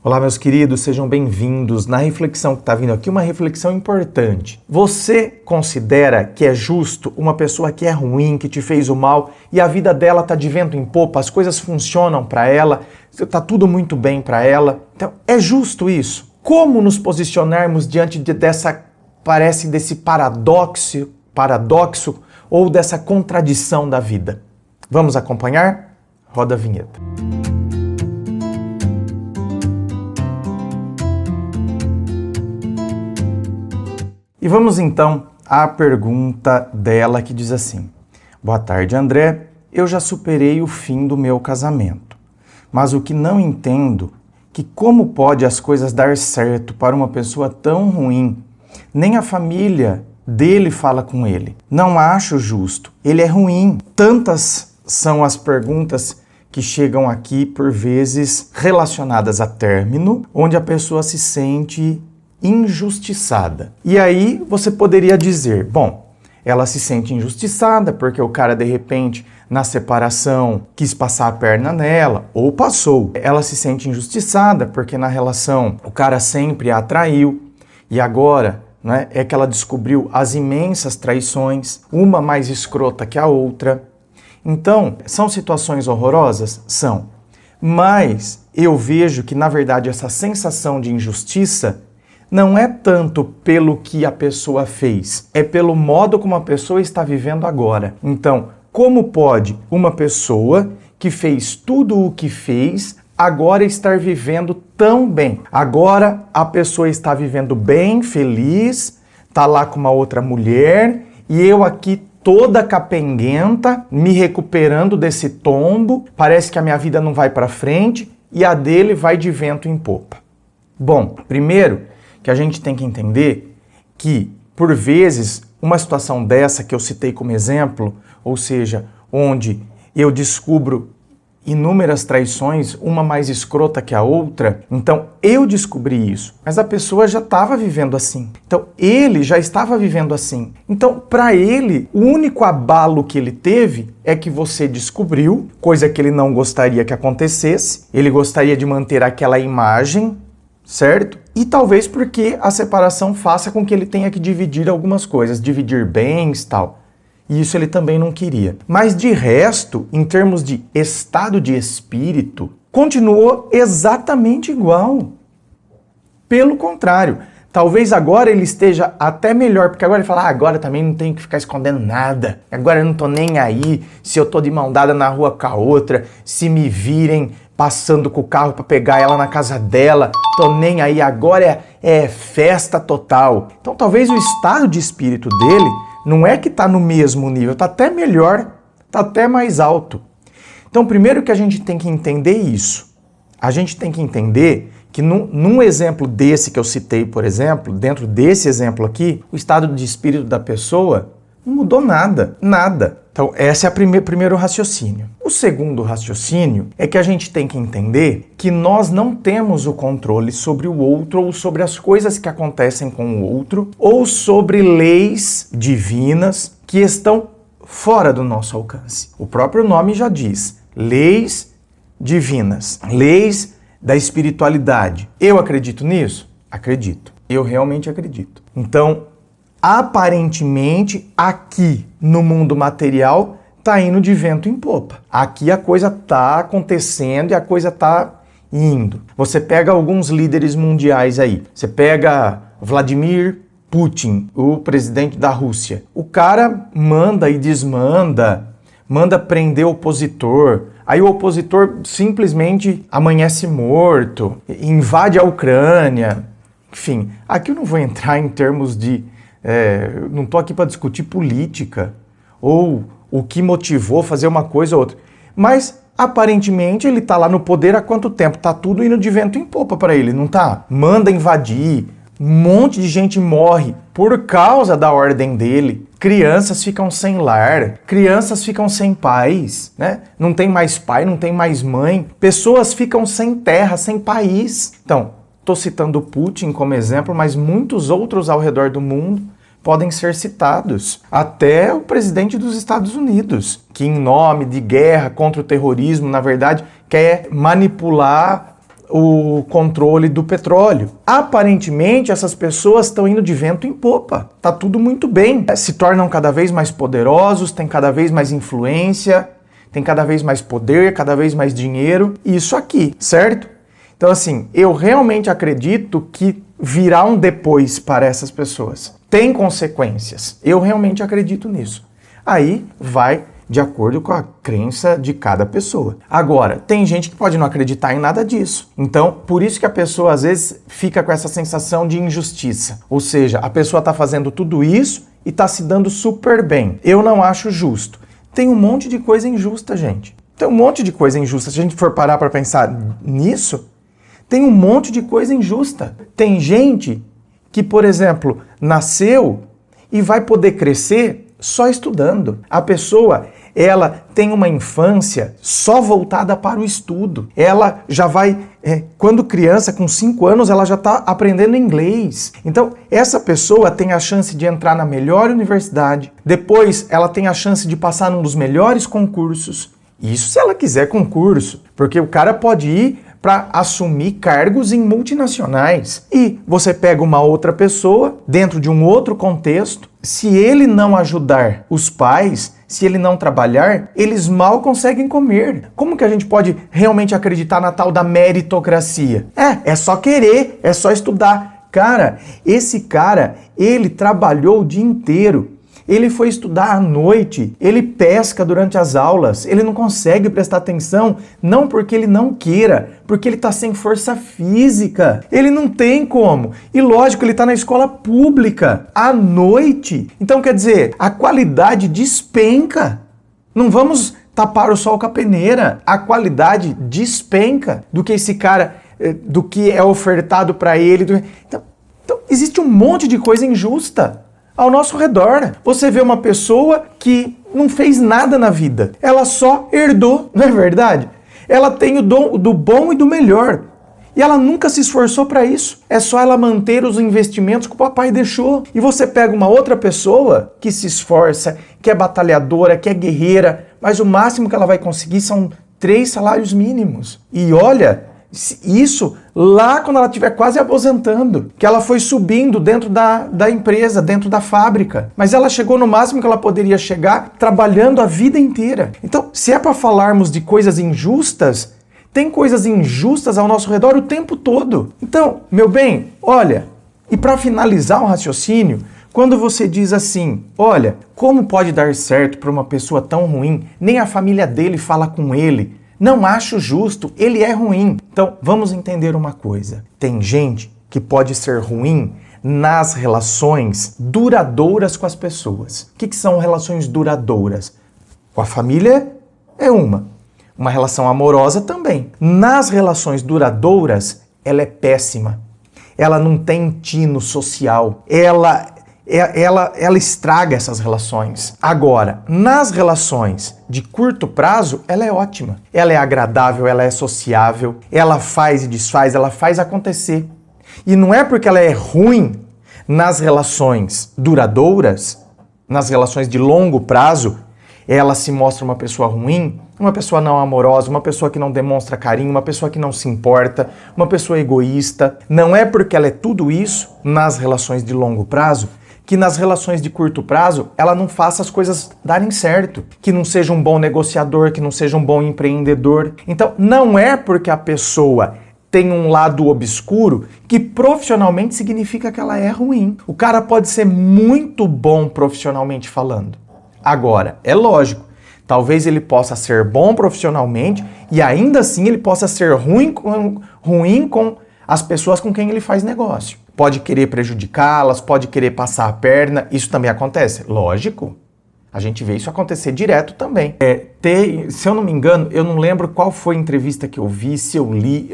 Olá, meus queridos, sejam bem-vindos. Na reflexão que está vindo aqui, uma reflexão importante. Você considera que é justo uma pessoa que é ruim, que te fez o mal e a vida dela está de vento em popa, as coisas funcionam para ela, está tudo muito bem para ela? Então, é justo isso? Como nos posicionarmos diante desse paradoxo ou dessa contradição da vida? Vamos acompanhar? Roda a vinheta. E vamos então à pergunta dela que diz assim: Boa tarde, André. Eu já superei o fim do meu casamento, mas o que não entendo que como pode as coisas dar certo para uma pessoa tão ruim? Nem a família dele fala com ele. Não acho justo. Ele é ruim. Tantas são as perguntas que chegam aqui, por vezes relacionadas a término, onde a pessoa se sente injustiçada. E aí você poderia dizer, bom, ela se sente injustiçada porque o cara de repente na separação quis passar a perna nela ou passou. Ela se sente injustiçada porque na relação o cara sempre a atraiu e agora, né, é que ela descobriu as imensas traições, uma mais escrota que a outra. Então, são situações horrorosas? São. Mas eu vejo que na verdade essa sensação de injustiça não é tanto pelo que a pessoa fez, é pelo modo como a pessoa está vivendo agora. Então, como pode uma pessoa que fez tudo o que fez agora estar vivendo tão bem? Agora a pessoa está vivendo bem, feliz, está lá com uma outra mulher e eu aqui toda capenguenta, me recuperando desse tombo, parece que a minha vida não vai para frente e a dele vai de vento em popa. Bom, primeiro que a gente tem que entender que, por vezes, uma situação dessa que eu citei como exemplo, ou seja, onde eu descubro inúmeras traições, uma mais escrota que a outra, então eu descobri isso, mas a pessoa já estava vivendo assim. Então ele já estava vivendo assim. Então, para ele, o único abalo que ele teve é que você descobriu, coisa que ele não gostaria que acontecesse, ele gostaria de manter aquela imagem, certo? E talvez porque a separação faça com que ele tenha que dividir algumas coisas, dividir bens e tal. E isso ele também não queria. Mas de resto, em termos de estado de espírito, continuou exatamente igual. Pelo contrário, talvez agora ele esteja até melhor, porque agora ele fala, agora também não tenho que ficar escondendo nada. Agora eu não tô nem aí se eu tô de mão dada na rua com a outra, se me virem passando com o carro para pegar ela na casa dela, tô nem aí, agora é festa total. Então talvez o estado de espírito dele não é que tá no mesmo nível, tá até melhor, tá até mais alto. Então primeiro que a gente tem que entender isso. A gente tem que entender que num exemplo desse que eu citei, por exemplo, dentro desse exemplo aqui, o estado de espírito da pessoa não mudou nada, nada. Então, esse é o primeiro raciocínio. O segundo raciocínio é que a gente tem que entender que nós não temos o controle sobre o outro ou sobre as coisas que acontecem com o outro ou sobre leis divinas que estão fora do nosso alcance. O próprio nome já diz, leis divinas, leis da espiritualidade. Eu acredito nisso? Acredito. Eu realmente acredito. Então, aparentemente, aqui no mundo material, tá indo de vento em popa. Aqui a coisa tá acontecendo e a coisa tá indo. Você pega alguns líderes mundiais aí. Você pega Vladimir Putin, o presidente da Rússia. O cara manda e desmanda, manda prender o opositor. Aí o opositor simplesmente amanhece morto, invade a Ucrânia. Enfim, aqui eu não vou entrar em termos de não estou aqui para discutir política ou o que motivou fazer uma coisa ou outra. Mas, aparentemente, ele está lá no poder há quanto tempo? Está tudo indo de vento em popa para ele, não tá? Manda invadir, um monte de gente morre por causa da ordem dele. Crianças ficam sem lar, crianças ficam sem pais, né? Não tem mais pai, não tem mais mãe. Pessoas ficam sem terra, sem país. Então, estou citando Putin como exemplo, mas muitos outros ao redor do mundo podem ser citados. Até o presidente dos Estados Unidos, que em nome de guerra contra o terrorismo, na verdade, quer manipular o controle do petróleo. Aparentemente, essas pessoas estão indo de vento em popa. Tá tudo muito bem. Se tornam cada vez mais poderosos, têm cada vez mais influência, têm cada vez mais poder, cada vez mais dinheiro. Isso aqui, certo? Então, assim, eu realmente acredito que virá um depois para essas pessoas. Tem consequências. Eu realmente acredito nisso. Aí vai de acordo com a crença de cada pessoa. Agora, tem gente que pode não acreditar em nada disso. Então, por isso que a pessoa às vezes fica com essa sensação de injustiça. Ou seja, a pessoa está fazendo tudo isso e está se dando super bem. Eu não acho justo. Tem um monte de coisa injusta, gente. Tem um monte de coisa injusta. Se a gente for parar para pensar nisso, tem um monte de coisa injusta. Tem gente que, por exemplo, nasceu e vai poder crescer só estudando. A pessoa, ela tem uma infância só voltada para o estudo. Ela já vai, quando criança, com 5 anos, ela já está aprendendo inglês. Então, essa pessoa tem a chance de entrar na melhor universidade. Depois, ela tem a chance de passar num dos melhores concursos. Isso se ela quiser concurso, porque o cara pode ir para assumir cargos em multinacionais. E você pega uma outra pessoa, dentro de um outro contexto, se ele não ajudar os pais, se ele não trabalhar, eles mal conseguem comer. Como que a gente pode realmente acreditar na tal da meritocracia? É só querer, é só estudar. Cara, esse cara, ele trabalhou o dia inteiro. Ele foi estudar à noite, ele pesca durante as aulas, ele não consegue prestar atenção, não porque ele não queira, porque ele está sem força física. Ele não tem como. E lógico, ele está na escola pública, à noite. Então, quer dizer, a qualidade despenca. Não vamos tapar o sol com a peneira. A qualidade despenca do que esse cara, do que é ofertado para ele. Então, existe um monte de coisa injusta ao nosso redor. Você vê uma pessoa que não fez nada na vida. Ela só herdou, não é verdade? Ela tem o dom do bom e do melhor. E ela nunca se esforçou para isso. É só ela manter os investimentos que o papai deixou. E você pega uma outra pessoa que se esforça, que é batalhadora, que é guerreira, mas o máximo que ela vai conseguir são 3 salários mínimos. E olha, isso lá quando ela estiver quase aposentando, que ela foi subindo dentro da empresa, dentro da fábrica, mas ela chegou no máximo que ela poderia chegar trabalhando a vida inteira. Então, se é para falarmos de coisas injustas, tem coisas injustas ao nosso redor o tempo todo. Então, meu bem, olha, e para finalizar o raciocínio, quando você diz assim, olha, como pode dar certo para uma pessoa tão ruim, nem a família dele fala com ele, não acho justo, ele é ruim. Então, vamos entender uma coisa. Tem gente que pode ser ruim nas relações duradouras com as pessoas. O que são relações duradouras? Com a família é uma relação amorosa também. Nas relações duradouras, ela é péssima. Ela não tem tino social. Ela estraga essas relações. Agora, nas relações de curto prazo, ela é ótima. Ela é agradável, ela é sociável, ela faz e desfaz, ela faz acontecer. E não é porque ela é ruim nas relações duradouras, nas relações de longo prazo, ela se mostra uma pessoa ruim, uma pessoa não amorosa, uma pessoa que não demonstra carinho, uma pessoa que não se importa, uma pessoa egoísta. Não é porque ela é tudo isso nas relações de longo prazo que nas relações de curto prazo ela não faça as coisas darem certo, que não seja um bom negociador, que não seja um bom empreendedor. Então, não é porque a pessoa tem um lado obscuro que profissionalmente significa que ela é ruim. O cara pode ser muito bom profissionalmente falando. Agora, é lógico, talvez ele possa ser bom profissionalmente e ainda assim ele possa ser ruim com as pessoas com quem ele faz negócio. Pode querer prejudicá-las, pode querer passar a perna, isso também acontece? Lógico. A gente vê isso acontecer direto também. Se eu não me engano, eu não lembro qual foi a entrevista que eu vi, se eu li,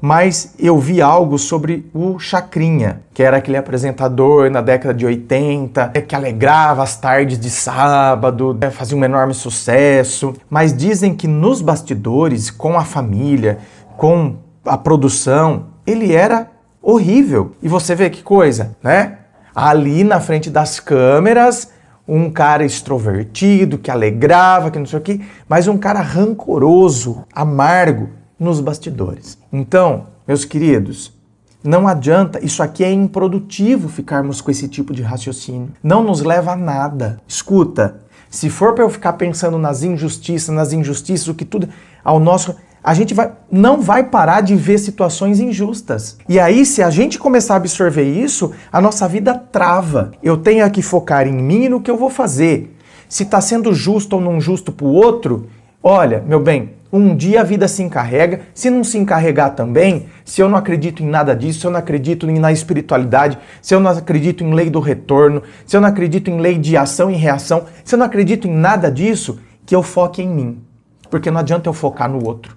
mas eu vi algo sobre o Chacrinha, que era aquele apresentador na década de 80, que alegrava as tardes de sábado, fazia um enorme sucesso. Mas dizem que nos bastidores, com a família, com a produção, ele era horrível. E você vê que coisa, né? Ali na frente das câmeras, um cara extrovertido, que alegrava, que não sei o quê, mas um cara rancoroso, amargo nos bastidores. Então, Meus queridos, não adianta, isso aqui é improdutivo ficarmos com esse tipo de raciocínio. Não nos leva a nada. Escuta, se for para eu ficar pensando nas injustiças, o que tudo ao nosso... A gente não vai parar de ver situações injustas. E aí, se a gente começar a absorver isso, a nossa vida trava. Eu tenho que focar em mim e no que eu vou fazer. Se está sendo justo ou não justo para o outro, olha, meu bem, um dia a vida se encarrega. Se não se encarregar também, se eu não acredito em nada disso, se eu não acredito na espiritualidade, se eu não acredito em lei do retorno, se eu não acredito em lei de ação e reação, se eu não acredito em nada disso, que eu foque em mim. Porque não adianta eu focar no outro.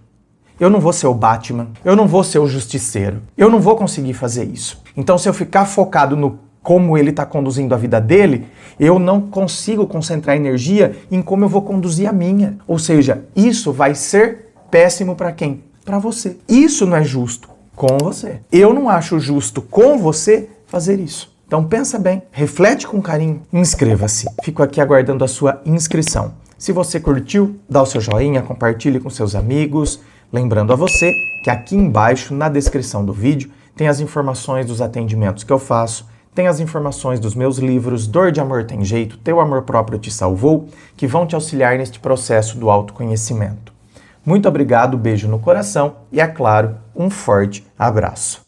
Eu não vou ser o Batman, eu não vou ser o Justiceiro, eu não vou conseguir fazer isso. Então, se eu ficar focado no como ele está conduzindo a vida dele, eu não consigo concentrar energia em como eu vou conduzir a minha. Ou seja, isso vai ser péssimo para quem? Para você. Isso não é justo com você. Eu não acho justo com você fazer isso. Então pensa bem, reflete com carinho, inscreva-se. Fico aqui aguardando a sua inscrição. Se você curtiu, dá o seu joinha, compartilhe com seus amigos. Lembrando a você que aqui embaixo, na descrição do vídeo, tem as informações dos atendimentos que eu faço, tem as informações dos meus livros Dor de Amor Tem Jeito, Teu Amor Próprio Te Salvou, que vão te auxiliar neste processo do autoconhecimento. Muito obrigado, beijo no coração e, é claro, um forte abraço.